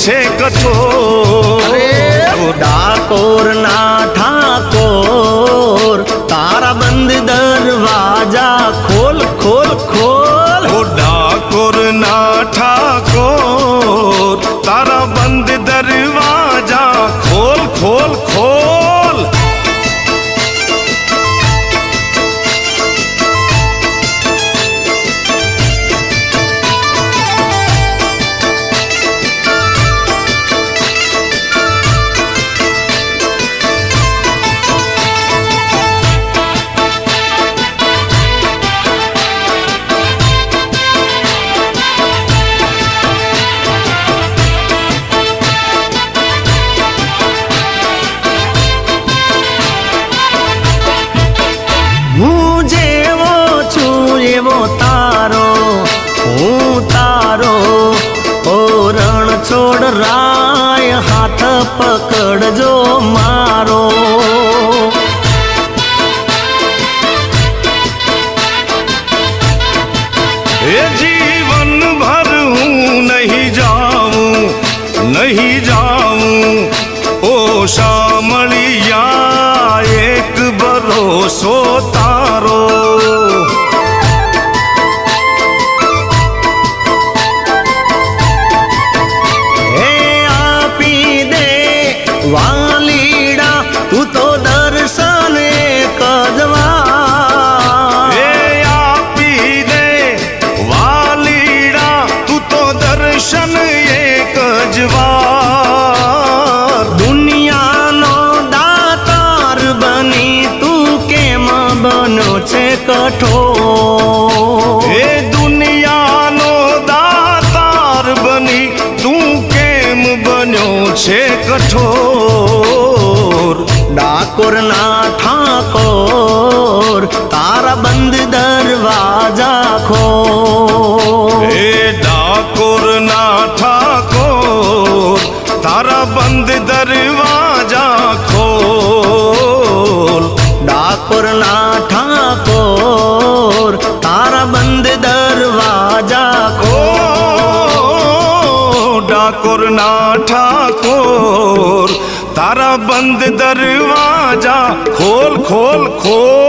છે કઠોર। ડાકોર ના ઠાકોર તારા બંધ દરવાજા ખોલ ખોલ ખોલ। ઓ ડાકોર ના ઠાકોર તારા બંધ દરવાજા ખોલ ખોલ ખોલ। હું જેવો છું એવો તારો હું તારો ઓ રણ છોડ રાય હાથ પકડજો મારો। એ જીવન ભર હું નહીં જાऊं ઓ શામળિયા એક ભરોસો તારો। હે આપી દે વાલીડા તું તો દર્શન એક જ વાર। એ આપી દે વાલીડા તું તો દર્શન એક જ વાર। દુનિયાનો દાતાર બની તું કેમ બનો છે કઠોર। એ દુનિયાનો દાતાર બની તું કેમ બન્યો છે કઠોર। ડાકોર ના ઠાકોર તારા બંધ દરવાજા ખોલ। એ ડાકોર ના ઠાકોર તારા બંધ દરવાજા ખોલ। ડાકોર ના ઠાકોર તારા બંધ દરવાજા ખોલ। ડાકોર ના ઠાકોર તારા બંધ દરવાજા ખોલ ખોલ ખોલ।